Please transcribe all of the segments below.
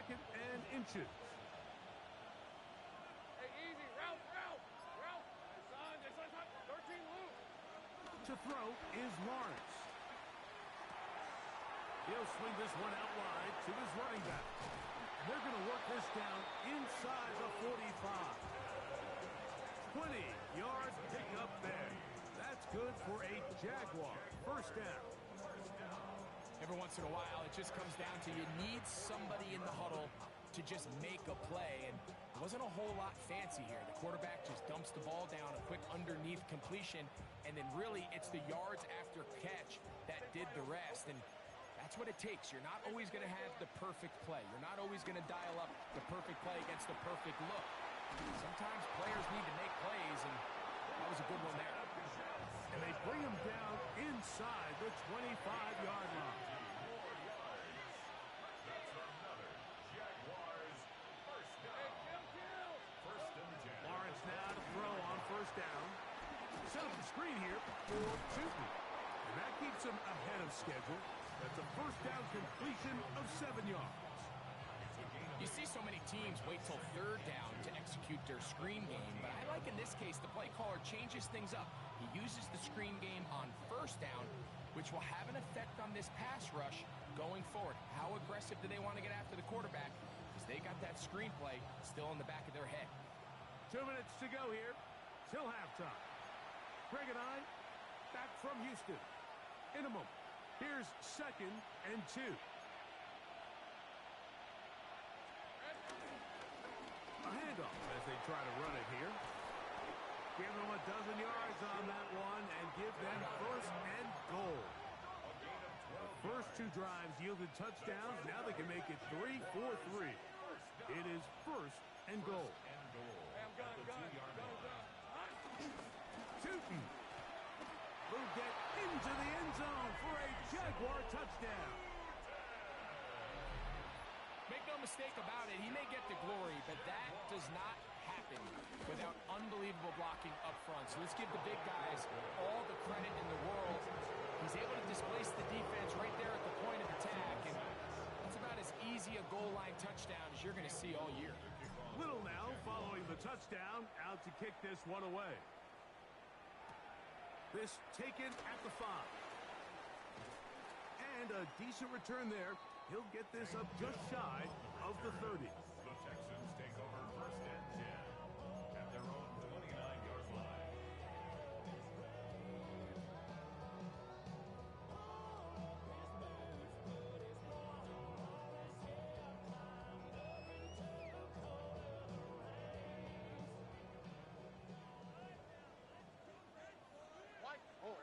2nd and inches. Hey, easy. Route. Son, 13 loop. To throw is Lawrence. He'll swing this one out wide to his running back. They're going to work this down inside the 45. 20 yards pick up there. That's good for a Jaguar first down. Every once in a while, it just comes down to you need somebody in the huddle to just make a play, and it wasn't a whole lot fancy here. The quarterback just dumps the ball down, a quick underneath completion, and then really it's the yards after catch that did the rest, and that's what it takes. You're not always going to have the perfect play. You're not always going to dial up the perfect play against the perfect look. Sometimes players need to make plays, and that was a good one there. And they bring him down inside the 25-yard line. Lawrence now to throw on first down. Set up the screen here for Tootin. And that keeps him ahead of schedule. That's a first down completion of 7 yards. You see so many teams wait till third down to execute their screen game, but I like in this case the play caller changes things up. He uses the screen game on first down, which will have an effect on this pass rush going forward. How aggressive do they want to get after the quarterback? Because they got that screen play still in the back of their head. 2 minutes to go here till halftime. Greg and I back from Houston. In a moment, here's 2nd and 2. A handoff as they try to run it here. Give them a dozen yards on that one and give them 1st and goal. The first 2 drives yielded touchdowns. Now they can make it 3-4-3. It is 1st and goal. Tootin will get into the end zone for a Jaguar touchdown. Make no mistake about it, he may get the glory, but that does not happen without unbelievable blocking up front. So let's give the big guys all the credit in the world. He's able to displace the defense right there at the point of attack, and that's about as easy a goal line touchdown as you're going to see all year. Little now following the touchdown, out to kick this one away. This taken at the 5. And a decent return there. He'll get this up just shy of the 30. The Texans take over 1st and 10 at their own 29-yard line. White. Oh,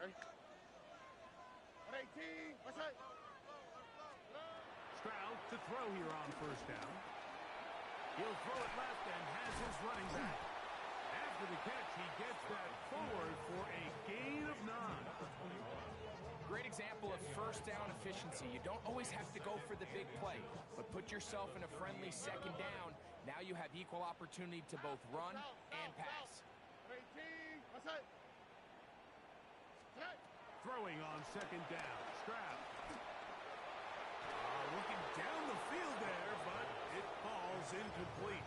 18. What's that? Stroud to throw here on first down. He'll throw it left and has his running back. After the catch, he gets that forward for a gain of 9. Great example of first down efficiency. You don't always have to go for the big play, but put yourself in a friendly 2nd down. Now you have equal opportunity to both run and pass. 18. What's that? Throwing on 2nd down. Stroud. Looking down the field there, but it falls incomplete.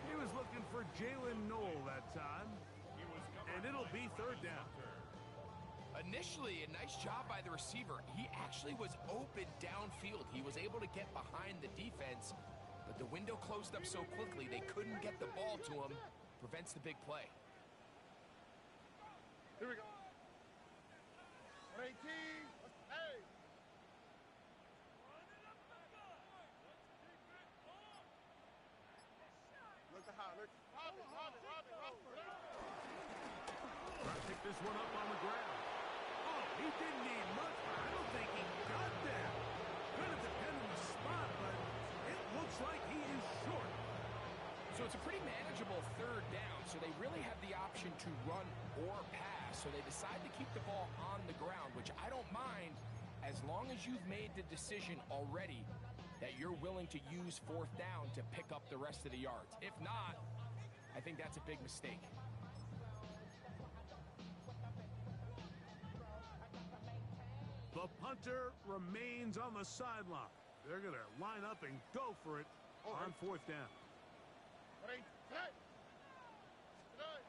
He was looking for Jalen Noel that time, and it'll be 3rd down. Initially, a nice job by the receiver. He actually was open downfield. He was able to get behind the defense, but the window closed up so quickly they couldn't get the ball to him. Prevents the big play. Here we go. 18. Hey. Look at how. Look. Robin. Try to pick this one up on the ground. Oh, he didn't need much, but I don't think he got that. Going to depend on the spot, but it looks like he is short. So it's a pretty manageable 3rd down, so they really have the option to run or pass. So they decide to keep the ball on the ground, which I don't mind as long as you've made the decision already that you're willing to use 4th down to pick up the rest of the yards. If not, I think that's a big mistake. The punter remains on the sideline. They're going to line up and go for it on fourth down. Ready, set. Good.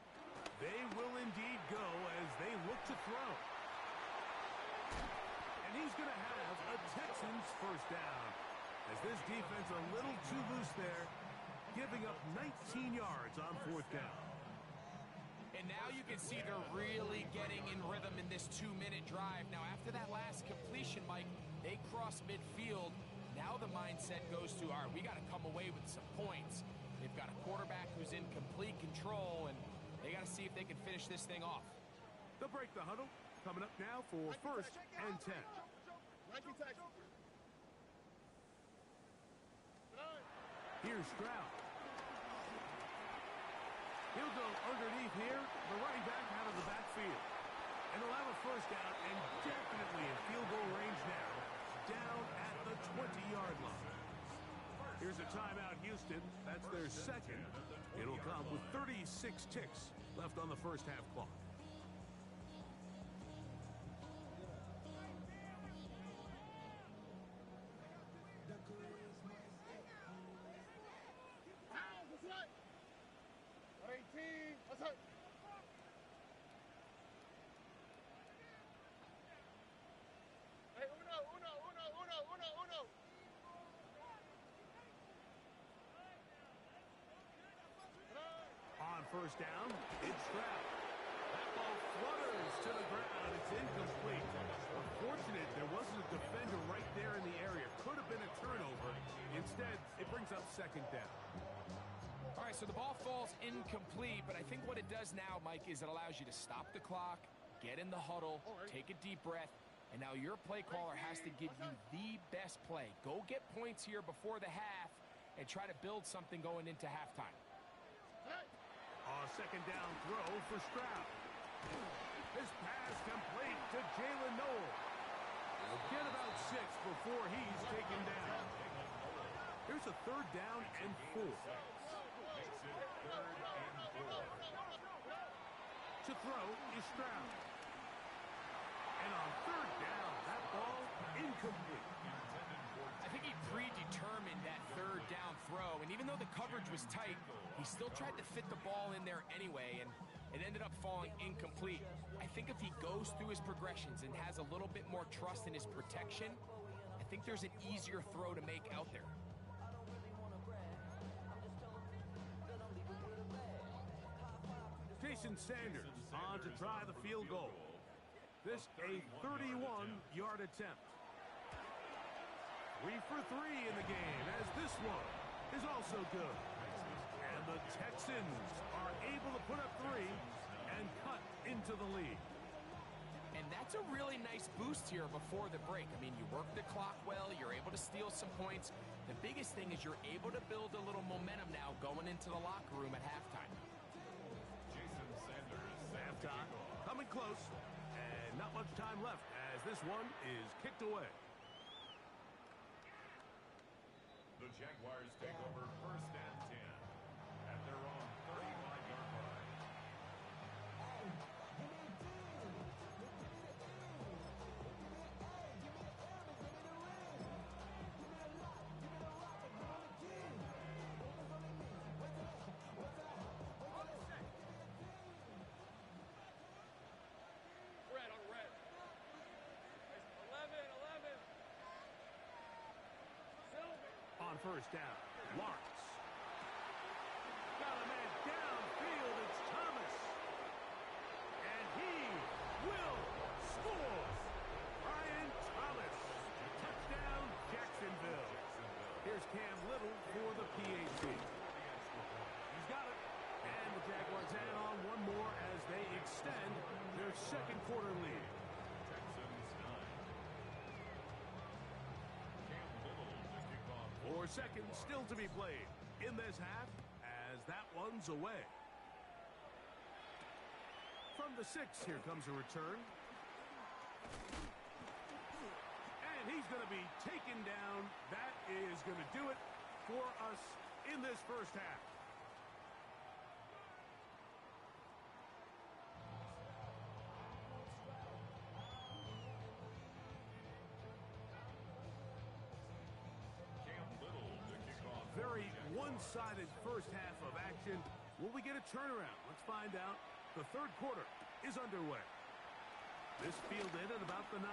They will indeed go as they look to throw. And he's going to have a Texans first down. As this defense a little too loose there, giving up 19 yards on fourth down. And now you can see they're really getting in rhythm in this 2-minute drive. Now, after that last completion, Mike, they cross midfield. Now the mindset goes to, all right, we got to come away with some points. They've got a quarterback who's in complete control, and they got to see if they can finish this thing off. They'll break the huddle. Coming up now for first and 10. Nike Texans. Here's Stroud. He'll go underneath here. The running back out of the backfield. And they'll have a first down and definitely in field goal range now. Down at the 20-yard line. Here's a timeout, Houston. That's their second. It'll come with 36 ticks left on the first half clock. First down, it's Stroud. That ball flutters to the ground. It's incomplete. Unfortunate, there wasn't a defender right there in the area. Could have been a turnover. Instead, it brings up second down. All right, so the ball falls incomplete, but I think what it does now, Mike, is it allows you to stop the clock, get in the huddle, take a deep breath, and now your play caller has to give you the best play. Go get points here before the half and try to build something going into halftime. Second down throw for Stroud. This pass complete to Jalen Noel. He'll get about 6 before he's taken down. Here's a third down and 4. To throw is Stroud. And on third down, that ball incomplete. I think he predetermined that third down throw, and even though the coverage was tight, he still tried to fit the ball in there anyway, and it ended up falling incomplete. I think if he goes through his progressions and has a little bit more trust in his protection, I think there's an easier throw to make out there. Jason Sanders on to try the field goal. This a 31-yard attempt. 3 for 3 in the game, as this one is also good. And the Texans are able to put up 3 and cut into the lead. And that's a really nice boost here before the break. I mean, you work the clock well, you're able to steal some points. The biggest thing is you're able to build a little momentum now going into the locker room at halftime. Jason Sanders. Halftime coming close, and not much time left as this one is kicked away. The Jaguars take over first and 10 at their own 35-yard line. Red on red. 11. Silver. On first down, Lawrence. Got a man downfield, it's Thomas. And he will score. Brian Thomas. Touchdown, Jacksonville. Here's Cam Little for the PAT. He's got it. And the Jaguars add on one more as they extend their second quarter lead. Texans 9. Cam Little to kick off. 4 seconds still to be played in this half as that one's away. From the 6, here comes a return. And he's going to be taken down. That is going to do it for us in this first half. Cam Little to kick off. Very one-sided first half of action. Will we get a turnaround? Let's find out. The third quarter is underway. This fielded at about the 9.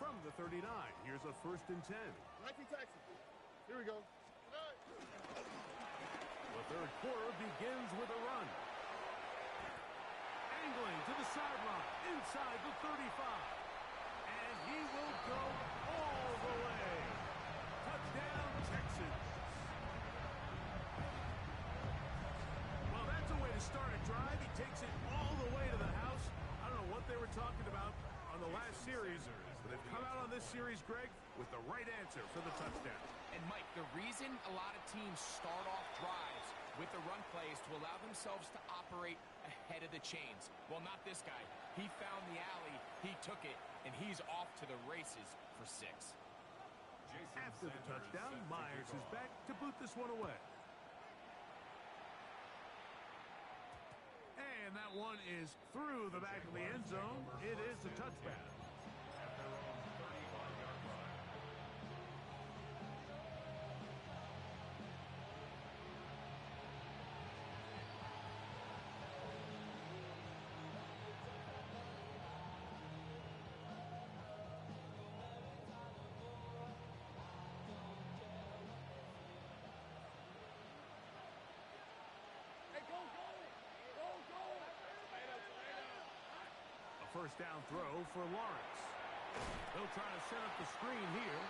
From the 39, here's a 1st and 10. Nike taxi. Here we go. The third quarter begins with a run. Angling to the sideline, inside the 35. And he will go all the way. Touchdown, Texans. Well, that's a way to start a drive. He takes it all the way to the house. I don't know what they were talking about on the last series, but they've come out on this series, Greg, with the right answer for the touchdown. And, Mike, the reason a lot of teams start off drives with the run play is to allow themselves to operate ahead of the chains. Well, not this guy. He found the alley, he took it, and he's off to the races for 6. After the touchdown, Myers is back to boot this one away. And that one is through the back of the end zone. It is a touchback. First down throw for Lawrence. They'll try to set up the screen here.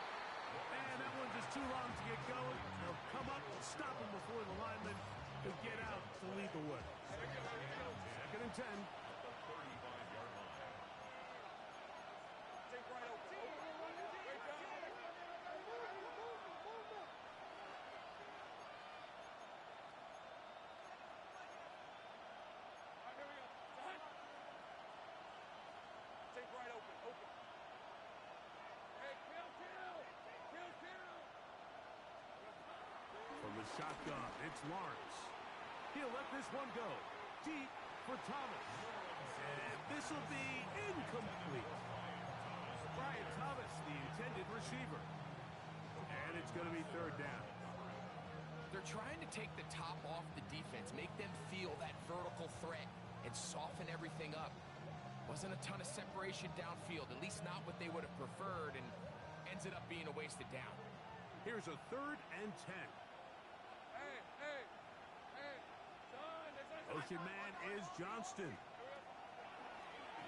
And that one just too long to get going. They'll come up and stop him before the lineman could get out to lead the way. 2nd and 10. From the shotgun, it's Lawrence. He'll let this one go. Deep for Thomas. And this will be incomplete. Brian Thomas, the intended receiver. And it's going to be 3rd down. They're trying to take the top off the defense, make them feel that vertical threat, and soften everything up. Wasn't a ton of separation downfield, at least not what they would have preferred, and ends up being a wasted down. Here's a 3rd and 10. Motion man is Johnston.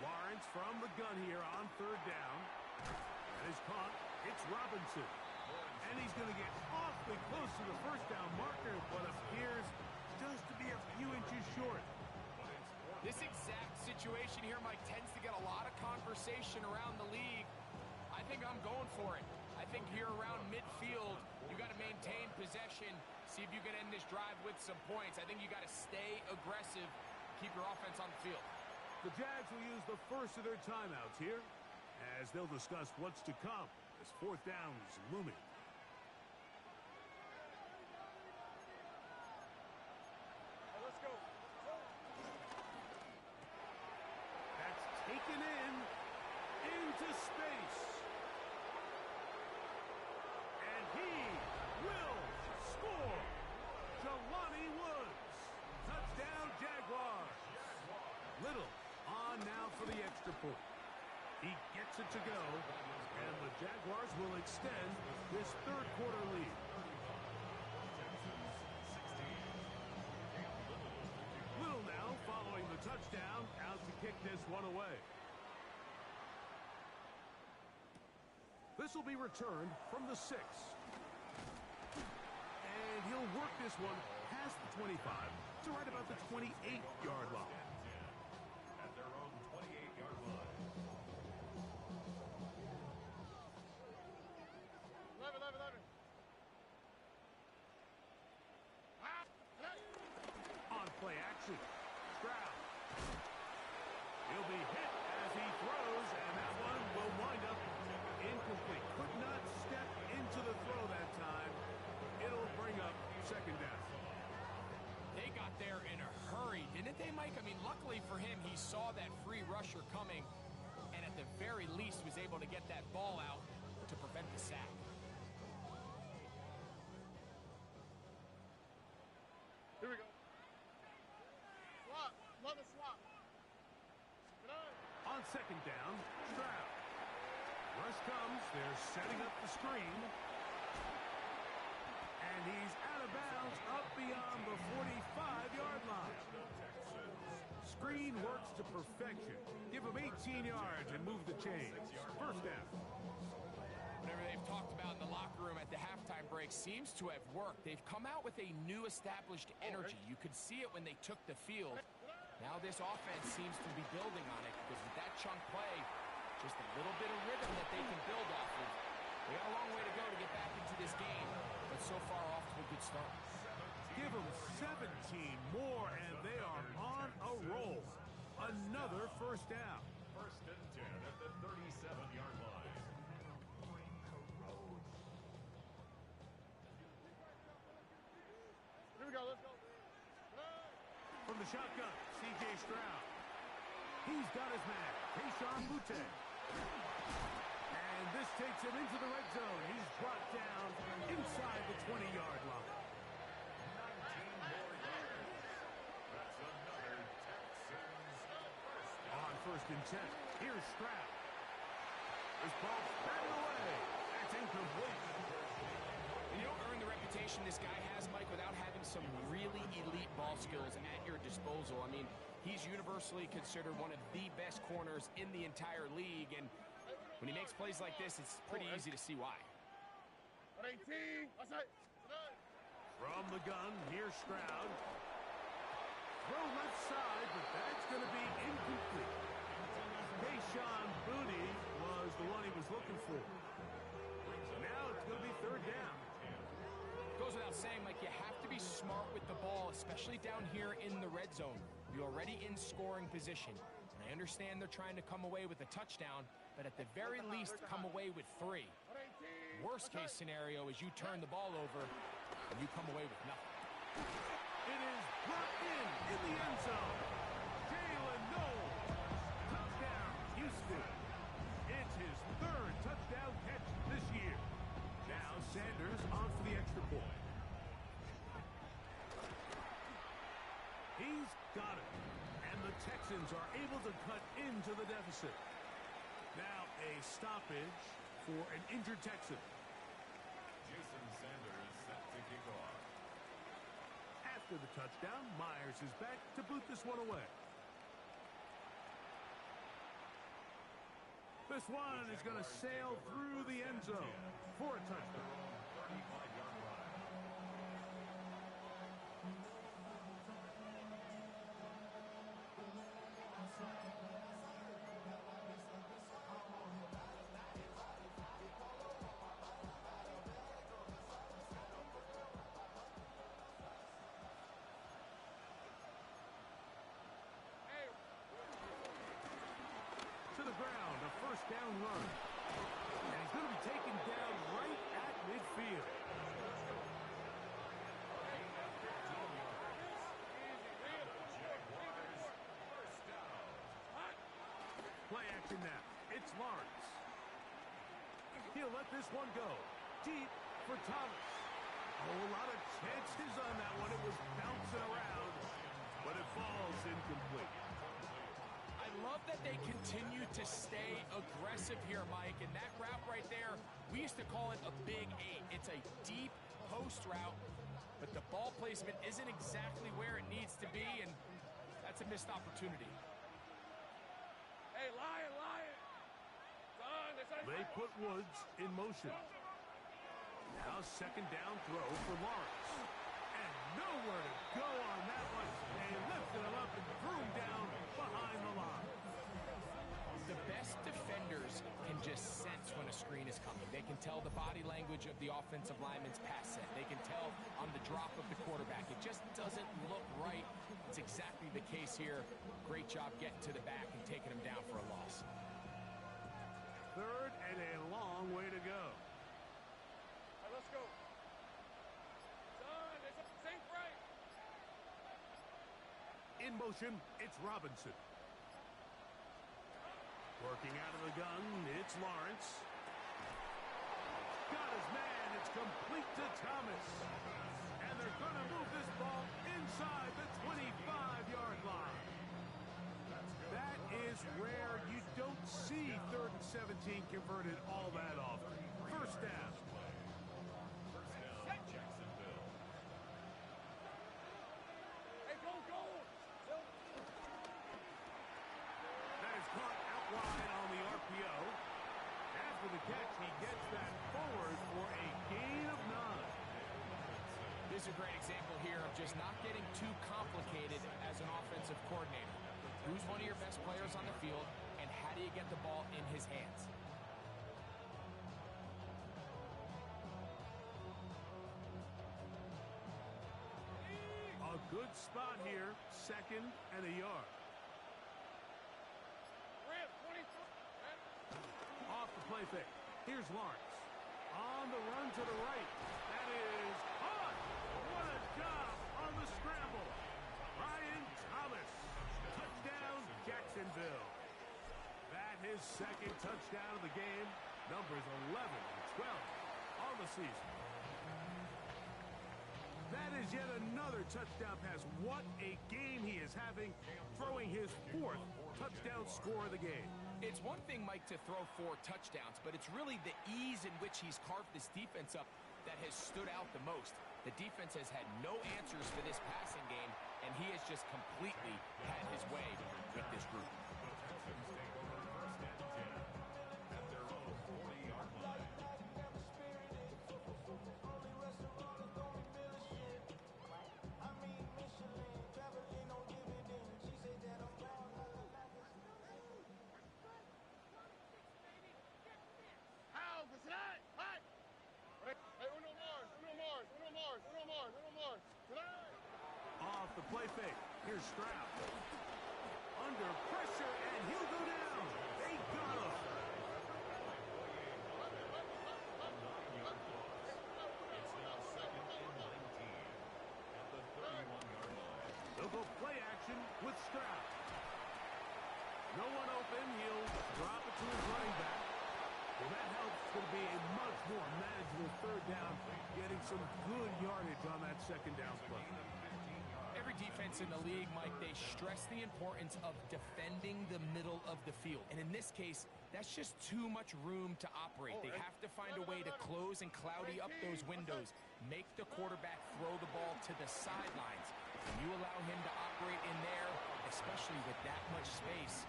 Lawrence from the gun here on 3rd down. That is caught. It's Robinson. And he's going to get awfully close to the 1st down marker, but appears just to be a few inches short. This exact situation here, Mike, tends to get a lot of conversation around the league. I think I'm going for it. I think here around midfield, you got to maintain possession, see if you can end this drive with some points. I think you got to stay aggressive, keep your offense on the field. The Jags will use the first of their timeouts here as they'll discuss what's to come as 4th down is looming. Let's go. That's taken into space. And he will score. Jelani Woods. Touchdown, Jaguars. Little on now for the extra point. He gets it to go, and the Jaguars will extend this 3rd quarter lead. Little now following the touchdown, out to kick this one away. This will be returned from the 6. And he'll work this one past the 25 to right about the 28-yard line. At their own 28-yard line. 11. On play action, Stroud. He'll be hit as he throws, and that one will wind up incomplete. Could not step into the throw that time. It'll bring up 2nd down. saw that free rusher coming, and at the very least was able to get that ball out to prevent the sack. Here we go. Swap. Love a swap. Good eye. On second down, Stroud. Rush comes. They're setting up the screen. And he's out of bounds up beyond the 45-yard line. Screen works to perfection. Give him 18 yards and move the chains. First down. Whatever they've talked about in the locker room at the halftime break seems to have worked. They've come out with a new established energy. You could see it when they took the field. Now this offense seems to be building on it because with that chunk play, just a little bit of rhythm that they can build off of. They got a long way to go to get back into this game, but so far off to a good start. Give them 17 more, and they are on a roll. Another first down. First and 10 at the 37-yard line. Here we go. Let's go. From the shotgun, C.J. Stroud. He's got his man, Keyshawn Boutte. And this takes him into the red zone. He's brought down inside the 20-yard line. 19 more yards. That's another Texans first down. On first and 10, here's Stroud. This ball batted away. That's incomplete. And you don't earn the reputation this guy has, Mike, without having some really elite ball skills at your disposal. I mean, he's universally considered one of the best corners in the entire league, and when he makes plays like this, it's pretty easy to see why. 18. Outside. From the gun, here's Stroud. Throw left side, but that's going to be incomplete. Keyshawn Boutte was the one he was looking for. Now it's going to be third down. Goes without saying, Mike, you have to be smart with the ball, especially down here in the red zone. You're already in scoring position. And I understand they're trying to come away with a touchdown, but at the very least, come away with 3. Worst case scenario is you turn the ball over and you come away with nothing. It is brought in the end zone. Jalen Knowles. Touchdown, Houston. It's his third touchdown catch this year. Now Sanders on for the extra point. He's got it. And the Texans are able to cut into the deficit. Now a stoppage for an injured Texan. Jason Sanders set to kick off. After the touchdown, Myers is back to boot this one away. This one is going to sail through the end zone for a touchdown. 35-yard line. To the ground, a first down run. And he's going to be taken down right at midfield. Play action now. It's Lawrence. He'll let this one go. Deep for Thomas. A lot of chances on that one. It was bouncing around, but it falls incomplete. I love that they continue to stay aggressive here, Mike, and that route right there, we used to call it a big 8. It's a deep post route, but the ball placement isn't exactly where it needs to be, and that's a missed opportunity. Hey, Lion. They put Woods in motion. Now second down throw for Lawrence. And nowhere to go on that one. They lifted him up and threw him down behind the line. The best defenders can just sense when a screen is coming. They can tell the body language of the offensive lineman's pass set. They can tell on the drop of the quarterback. It just doesn't look right. It's exactly the case here. Great job getting to the back and taking him down for a loss. Third and a long way to go. All right, let's go. Son, it's safe right. In motion, it's Robinson. Working out of the gun, it's Lawrence. Got his man. It's complete to Thomas. And they're going to move this ball inside the 25-yard line. That is rare. You don't see 3rd and 17 converted all that often. First down. Jacksonville. Hey, go! That is caught out wide on the RPO. After the catch, he gets that forward for a gain of 9. This is a great example here of just not getting too complicated as an offensive coordinator. Who's one of your best players on the field, and how do you get the ball in his hands? A good spot here, 2nd and a yard. Rip, 23. Off the play fake. Here's Lawrence. On the run to the right. That is caught. What a job on the scramble. Ryan Thomas. Touchdown, Jacksonville. That his 2nd touchdown of the game. Numbers 11 and 12 on the season. That is yet another touchdown pass. What a game he is having, throwing his 4th touchdown score of the game. It's one thing, Mike, to throw 4 touchdowns, but it's really the ease in which he's carved this defense up that has stood out the most. The defense has had no answers for this passing game, and he has just completely had his way with this group. Off the play fake. Here's Stroud. Under pressure, and he'll go down. They got him. They'll go play action with Stroud. No one open. He'll drop it to his running back. Well, that helps. It's going to be a much more manageable 3rd down, getting some good yardage on that 2nd down play. Every defense in the league, Mike, they stress the importance of defending the middle of the field. And in this case, that's just too much room to operate. They have to find a way to close and cloudy up those windows, make the quarterback throw the ball to the sidelines. When you allow him to operate in there, especially with that much space,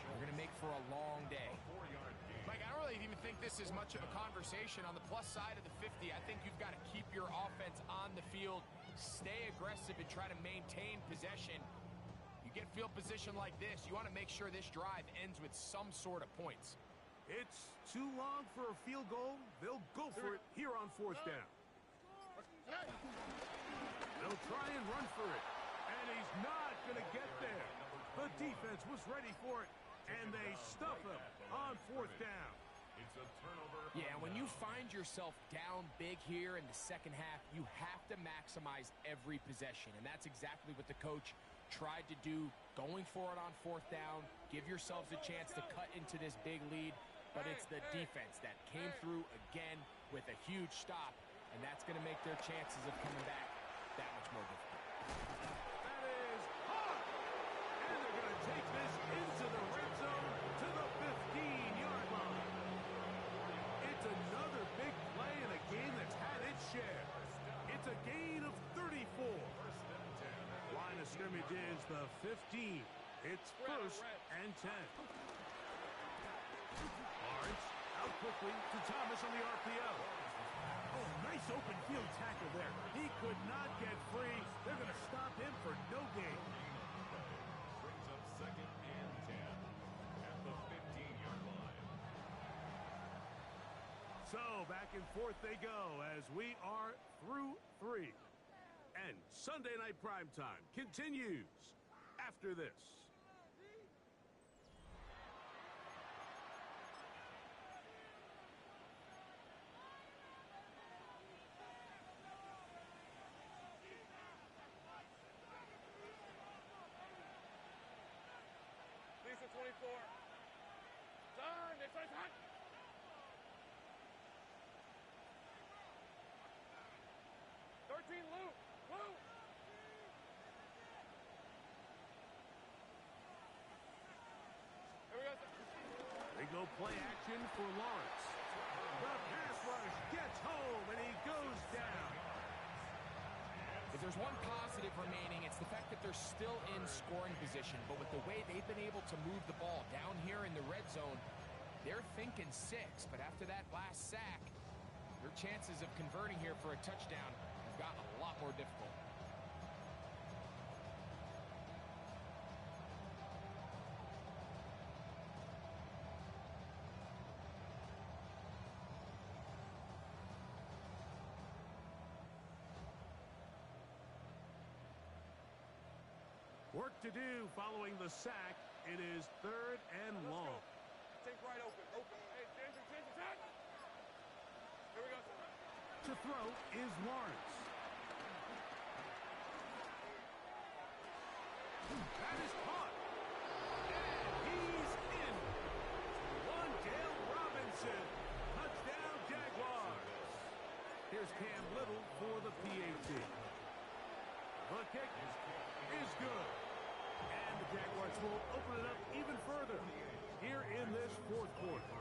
you're going to make for a long day. Mike, I don't really even think this is much of a conversation. On the plus side of the 50, I think you've got to keep your offense on the field, stay aggressive, and try to maintain possession. You get field position like this, you want to make sure this drive ends with some sort of points. It's too long for a field goal. They'll go for it here on 4th down. They'll try and run for it, and he's not going to get there. The defense was ready for it, and they stuff him on 4th down. It's a turnover. Yeah, when you find yourself down big here in the 2nd half, you have to maximize every possession, and that's exactly what the coach tried to do, going for it on 4th down. Give yourselves a chance to cut into this big lead, but it's the defense that came through again with a huge stop, and that's going to make their chances of coming back that much more difficult. That is hot! And they're going to take this into the red zone to the 15-yard line. It's another big play in a game that's had its share. It's a gain of 34. Line of scrimmage is the 15. It's 1st and 10. Lawrence out quickly to Thomas on the RPO. Oh, nice open field tackle there. He could not get free. They're going to stop him for no gain. Brings up 2nd and 10 at the 15-yard line. So back and forth they go as we are through 3. And Sunday Night Primetime continues after this. Lisa 24. go play action for Lawrence. The pass rush gets home, and he goes down. If there's one positive remaining, it's the fact that they're still in scoring position. But with the way they've been able to move the ball down here in the red zone, they're thinking 6. But after that last sack, their chances of converting here for a touchdown have gotten a lot more difficult. Work to do following the sack. It is 3rd and long. Take right open. Open. Hey, change. Here we go. To throw is Lawrence. That is caught. And he's in. Wandale Robinson. Touchdown, Jaguars. Here's Cam Little for the PAT. The kick is good. And the Jaguars will open it up even further here in this 4th quarter.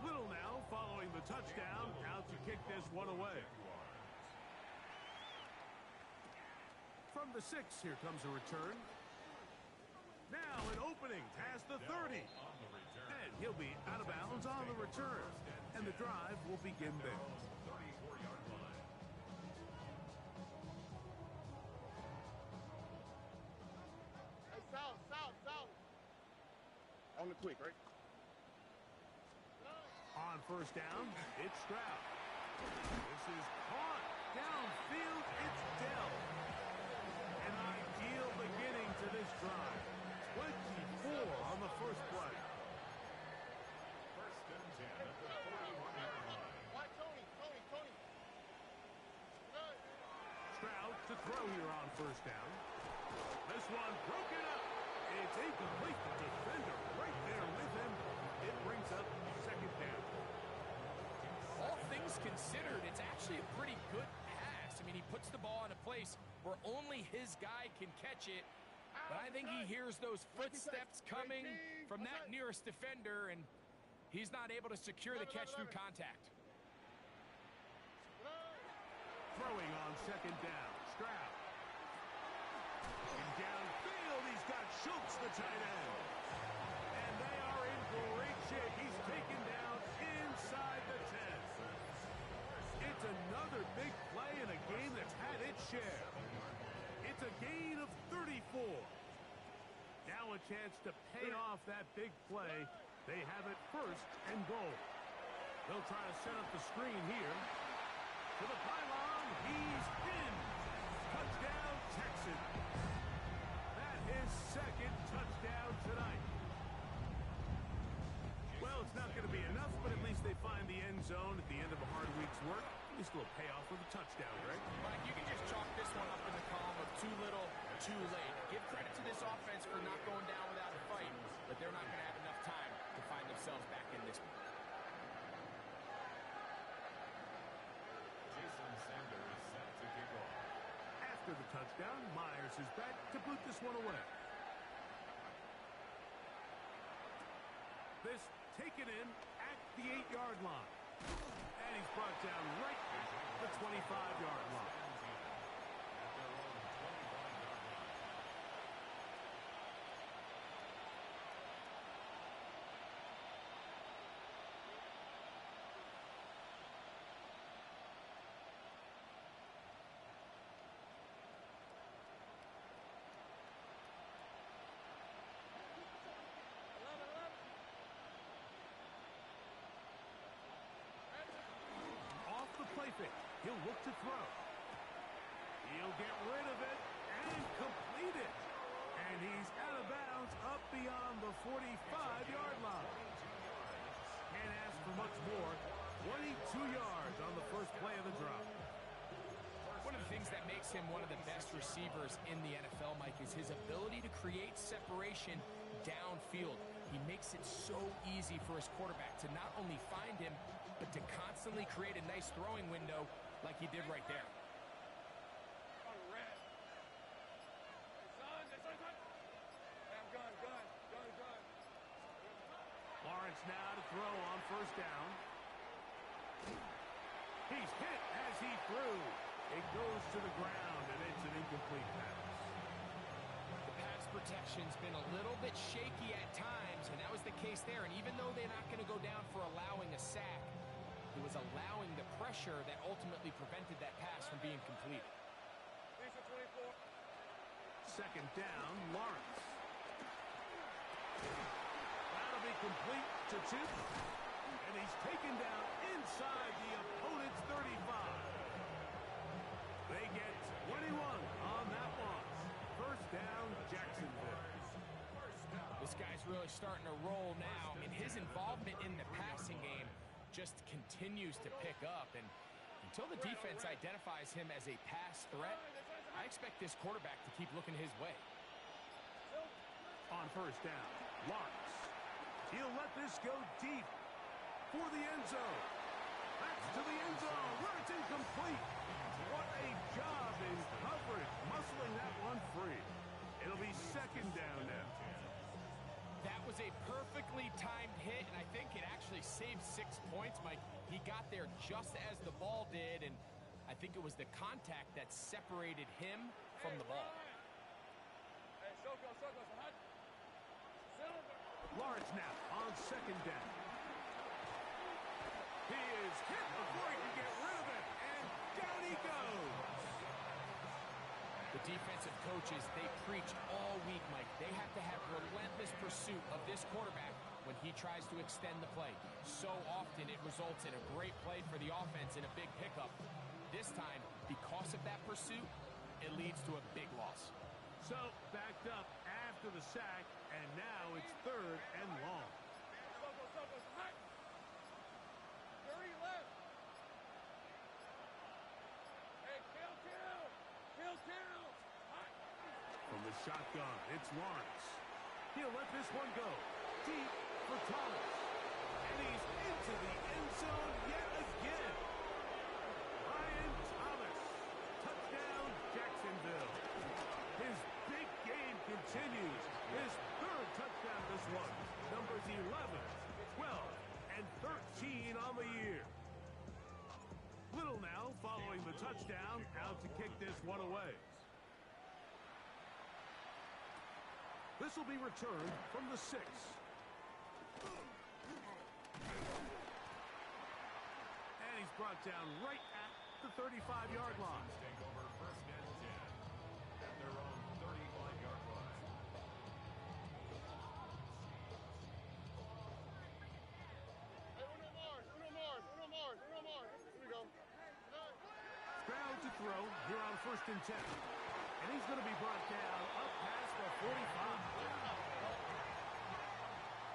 Little now following the touchdown, out to kick this one away. From the 6, here comes a return. Now an opening past the 30. And he'll be out of bounds on the return. And the drive will begin there. 34-yard line. Hey, south. On the quick, right? On 1st down, it's Stroud. This is caught. Downfield, it's Dell. An ideal beginning to this drive. 24 on the first play. 1st and 10 at the 41-yard line. Watch Tony. Stroud to throw here on 1st down. This one broken up. It's incomplete. The defender right there with him. It brings up 2nd down. All things considered, it's actually a pretty good pass. I mean, he puts the ball in a place where only his guy can catch it. But I think he hears those footsteps coming from that nearest defender, and he's not able to secure the catch through contact. Throwing on 2nd down. Stroud. And downfield, he's got Schultz, the tight end. And they are in great shape. He's taken down inside the 10. It's another big play in a game that's had its share. It's a gain of 34. Now a chance to pay off that big play. They have it 1st and goal. They'll try to set up the screen here. To the pylon, he's in. Touchdown, Texans. That is 2nd touchdown tonight. Well, it's not going to be enough, but at least they find the end zone at the end of a hard week's work. At least a little payoff with a touchdown, Greg. Mike, you can just chalk this one up in the column of too little, too late. Give credit to this offense for not going down without a fight, but they're not going to have enough time to find themselves back in this one. Jason Sander is set to kick off. After the touchdown, Myers is back to boot this one away. This taken in at the 8-yard line. And he's brought down right at the 25-yard line. At their own 25-yard line. Off the play fake, he'll look to throw. He'll get rid of it and complete it. And he's out of bounds up beyond the 45-yard line. Can't ask for much more. 22 yards on the first play of the drive. One of the things that makes him one of the best receivers in the NFL, Mike, is his ability to create separation downfield. He makes it so easy for his quarterback to not only find him, but to constantly create a nice throwing window like he did right there. Lawrence now He's hit as he threw. It goes to the ground, and it's an incomplete pass. The pass protection's been a little bit shaky at times, and that was the case there. And even though they're not going to go down for allowing a sack, it was allowing the pressure that ultimately prevented that pass from being completed. Second down, Lawrence. That'll be complete to Chip. And he's taken down inside the opponent's 35. They get 21 on that one. First down, Jacksonville. This guy's really starting to roll now. I mean, his involvement in the passing game just continues to pick up. And until the defense identifies him as a pass threat, I expect this quarterback to keep looking his way. On first down, Lawrence. He'll let this go deep for the end zone. That's to the end zone where it's incomplete. What a job in coverage, muscling that one free. It'll be second down now. That was a perfectly timed hit, and I think it actually saved 6 points, Mike. He got there just as the ball did, and I think it was the contact that separated him from the ball. Lawrence now on second down. He is hit before he can get rid of it, and down he goes. The defensive coaches, they preach all week, Mike. They have to have relentless pursuit of this quarterback when he tries to extend the play. So often it results in a great play for the offense and a big pickup. This time, because of that pursuit, it leads to a big loss. So, backed up after the sack, and now it's third and long. From the shotgun, it's Lawrence. He'll let this one go. Deep for Thomas. And he's into the end zone yet again. Ryan Thomas. Touchdown, Jacksonville. His big game continues. His third touchdown this one. Numbers 11, 12, and 13 on the year. Little now following the touchdown, out to kick this one away. This will be returned from the 6. And he's brought down right at the 35-yard line. Take over first and 10 at their own 35-yard line. Uno more. Here we go. Stroud to throw here on first and 10. And he's going to be brought down up past the 45.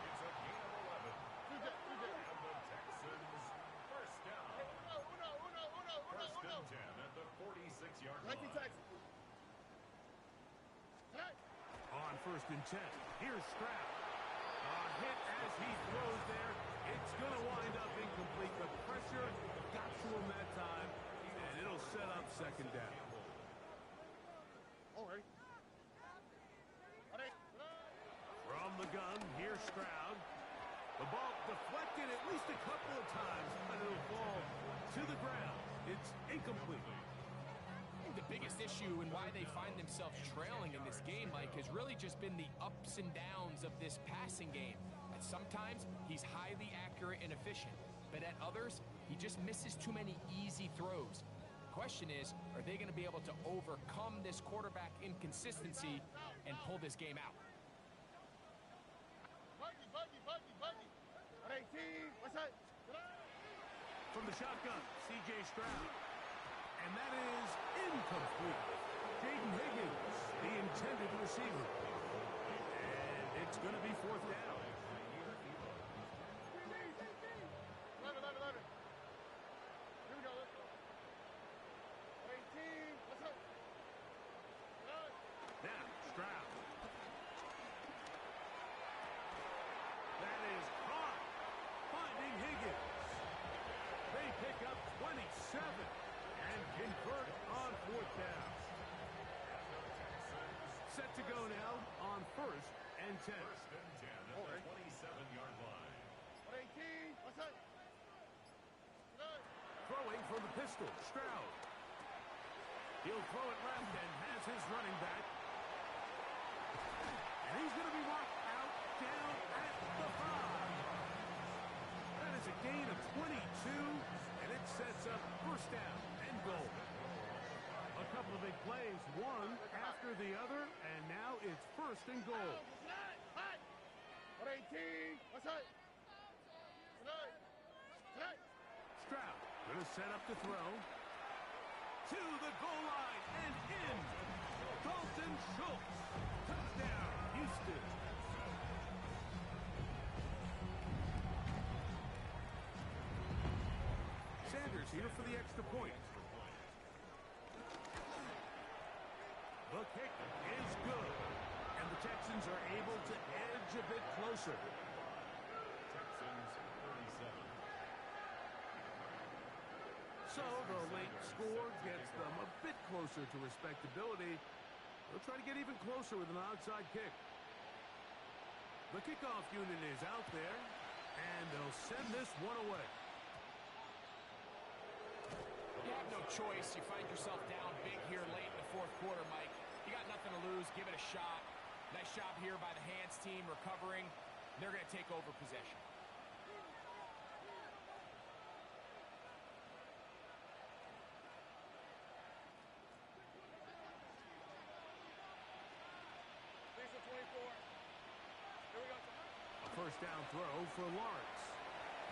It's a gain of 11. And the Texans first down. First and 10 at the 46-yard line. On first and 10, here's Stroud. A hit as he throws there. It's going to wind up incomplete. The pressure got to him that time, and it'll set up second down. From the gun, here's Stroud. The ball deflected at least a couple of times, but it'll fall to the ground. It's incomplete. I think the biggest issue and why they find themselves trailing in this game, Mike, has really just been the ups and downs of this passing game. At sometimes, he's highly accurate and efficient, but at others, he just misses too many easy throws. The question is, are they going to be able to overcome this quarterback inconsistency and pull this game out? From the shotgun, C.J. Stroud. And that is incomplete. Jaden Higgins, the intended receiver. And it's going to be fourth down. Now, Stroud. That is caught. Finding Higgins. They pick up 27 and convert on fourth down. Set to go now on first and 10. First and 10 at the 27-yard line. Throwing from the pistol. Stroud. He'll throw it left and has his running back. And he's going to be marked out down at the 5. That is a gain of 22, and it sets up first down and goal. A couple of big plays, one after the other, and now it's first and goal. Stroud going to set up to throw. To the goal line and in. Dalton Schultz. Touchdown, Houston. Sanders here for the extra point. The kick is good. And the Texans are able to edge a bit closer. Texans 37. So the late score gets them a bit closer to respectability. They'll try to get even closer with an outside kick. The kickoff unit is out there, and they'll send this one away. You have no choice. You find yourself down big here late in the fourth quarter, Mike. You got nothing to lose. Give it a shot. Nice job here by the hands team recovering. They're going to take over possession. A first down throw for Lawrence.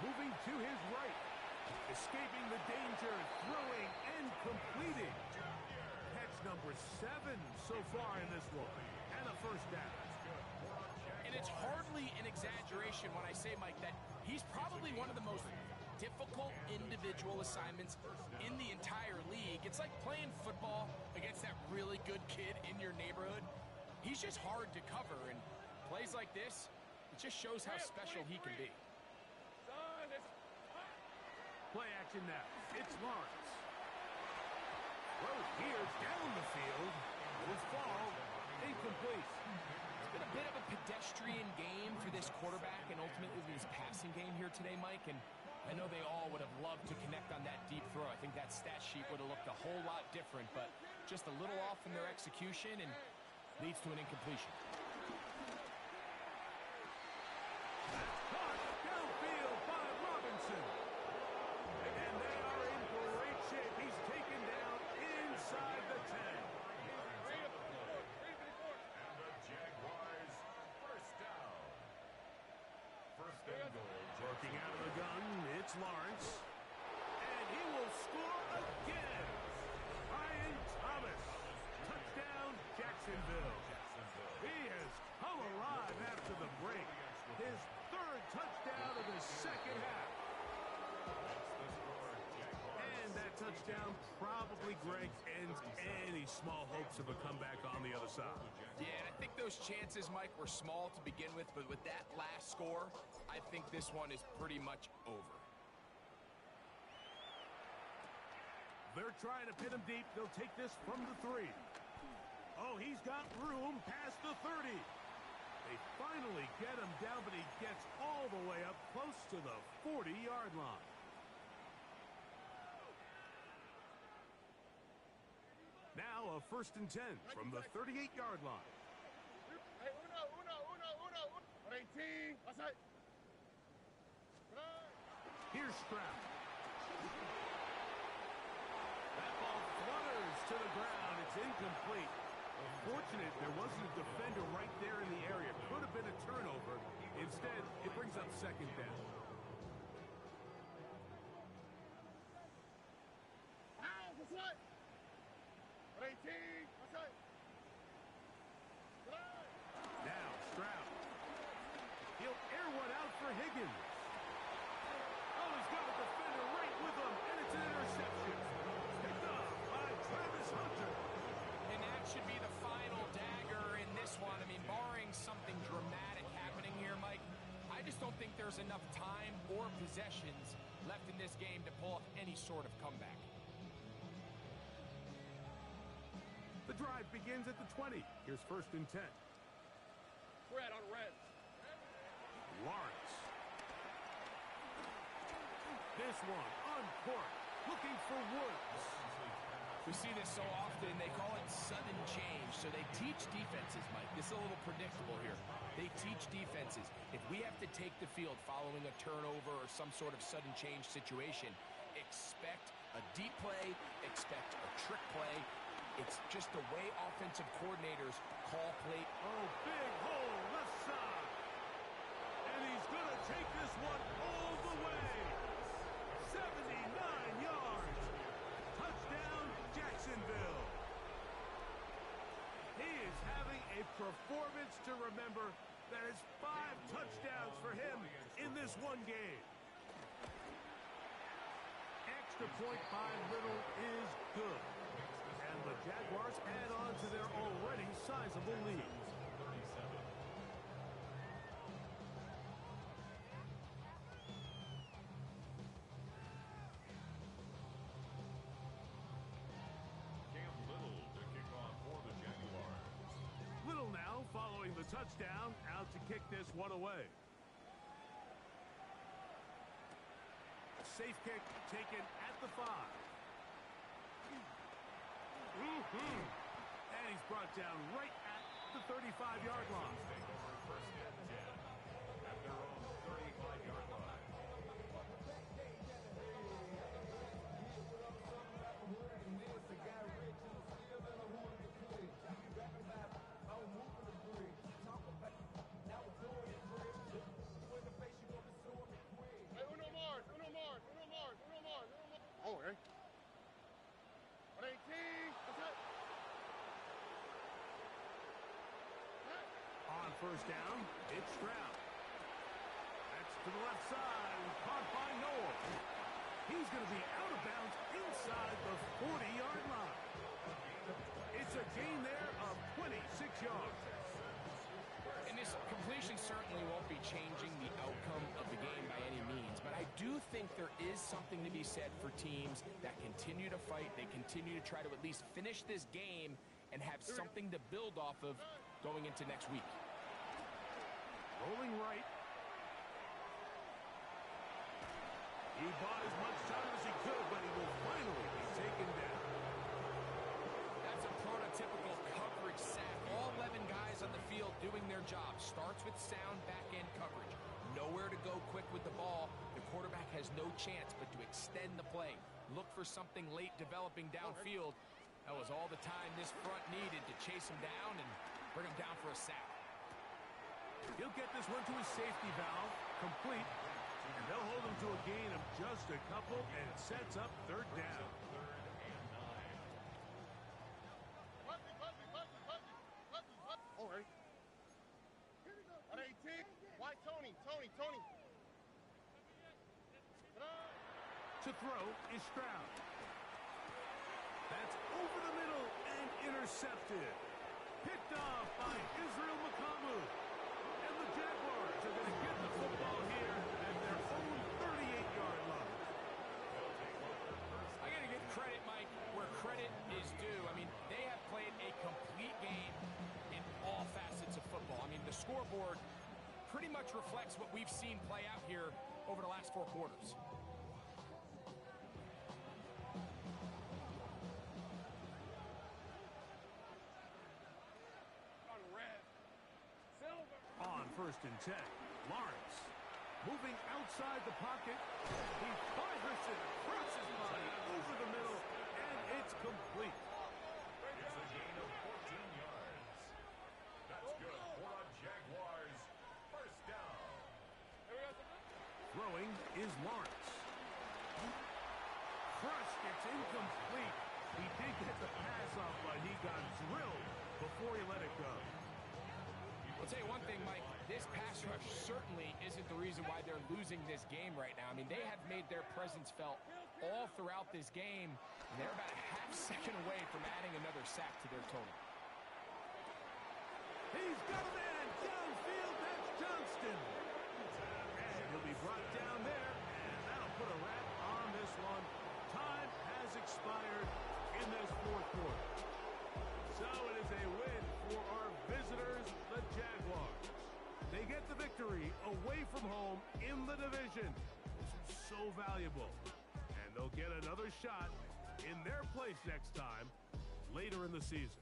Moving to his right. Escaping the danger, throwing and completing. Catch number 7 so far in this one. And a first down. And it's hardly an exaggeration when I say, Mike, that he's probably one of the most difficult individual assignments in the entire league. It's like playing football against that really good kid in your neighborhood. He's just hard to cover, and plays like this, it just shows how special he can be. Play action now. It's Lawrence. Throw here down the field. Will fall. Incomplete. It's been a bit of a pedestrian game for this quarterback and ultimately his passing game here today, Mike. And I know they all would have loved to connect on that deep throw. I think that stat sheet would have looked a whole lot different, but just a little off in their execution and leads to an incompletion. Caught downfield by Robinson. And they are in great shape. He's taken down inside the 10. And the Jaguars first down. First and goal. Working out of the gun, it's Lawrence. And he will score again. Ryan Thomas. Touchdown, Jacksonville. He has come alive after the break. His third touchdown of the second half. And that touchdown probably, Greg, ends any small hopes of a comeback on the other side. Yeah, and I think those chances, Mike, were small to begin with, but with that last score, I think this one is pretty much over. They're trying to pin him deep. They'll take this from the 3. Oh, he's got room past the 30. They finally get him down, but he gets all the way up close to the 40-yard line. Now a first and 10 from the 38-yard line. Here's Stroud. That ball flutters to the ground. It's incomplete. Fortunate there wasn't a defender right there in the area. Could have been a turnover. Instead, it brings up second down. Now Stroud. He'll air one out for Higgins. Oh, he's got a defender right with him, and it's an interception. Picked up by Travis Hunter. And that should be the final dagger in this one. I mean, barring something dramatic happening here, Mike, I just don't think there's enough time or possessions left in this game to pull off any sort of comeback. The drive begins at the 20. Here's first and 10. Red on red. Lawrence. This one uncorked. looking for Woods. We see this so often, they call it sudden change. So they teach defenses, Mike. This is a little predictable here. They teach defenses. If we have to take the field following a turnover or some sort of sudden change situation, expect a deep play, expect a trick play. It's just the way offensive coordinators call play. Oh, big hole left side. And he's going to take this one all the way. 79 yards. Touchdown, Jacksonville. He is having a performance to remember. That is 5 touchdowns for him in this one game. Extra point by Little is good. And the Jaguars add on to their already sizable lead. Following the touchdown, out to kick this one away. Safe kick taken at the 5. And he's brought down right at the 35-yard line. First and 10 at their own 35-yard line. First down, it's Stroud. That's to the left side, caught by Noel. He's going to be out of bounds inside the 40-yard line. It's a gain there of 26 yards. And this completion certainly won't be changing the outcome of the game by any means, but I do think there is something to be said for teams that continue to fight. They continue to try to at least finish this game and have something to build off of going into next week. Rolling right. He bought as much time as he could, but he will finally be taken down. That's a prototypical coverage sack. All 11 guys on the field doing their job. Starts with sound back-end coverage. Nowhere to go quick with the ball. The quarterback has no chance but to extend the play. Look for something late developing downfield. That was all the time this front needed to chase him down and bring him down for a sack. He'll get this one to his safety valve, complete, and they'll hold him to a gain of just a couple, and it sets up third down. All right. At 18, why Tony? To throw is Stroud. That's over the middle and intercepted. Picked off by Israel McCollum. And the Jaguars are going to get the football here at their own 38-yard line. I got to give credit, Mike, where credit is due. I mean, they have played a complete game in all facets of football. I mean, the scoreboard pretty much reflects what we've seen play out here over the last 4 quarters. On 1st and 10, Lawrence moving outside the pocket. He fires it across his body over the middle, and it's complete. It's a gain of 14 yards. That's good for a Jaguars first down. Throwing is Lawrence. Crushed, it's incomplete. He did get the pass off, but he got drilled before he let it go. I'll tell you one thing, Mike, this pass rush certainly isn't the reason why they're losing this game right now. I mean, they have made their presence felt all throughout this game, and they're about a half second away from adding another sack to their total. He's got a man downfield, that's Johnston. And he'll be brought down there, and that'll put a wrap on this one. Time has expired in this 4th quarter. So it is a win for our visitors, the Jaguars. They get the victory away from home in the division. This is so valuable. And they'll get get another shot in their place next time later in the season.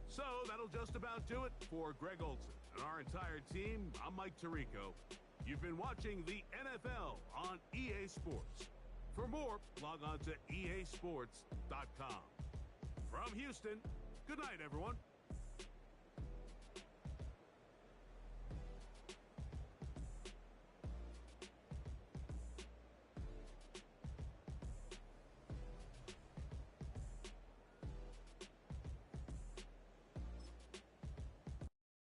So that'll just about do it for Greg Olson and our entire team. I'm Mike Tirico. You've been watching the NFL on EA Sports. For more, log on to easports.com. From Houston, good night, everyone.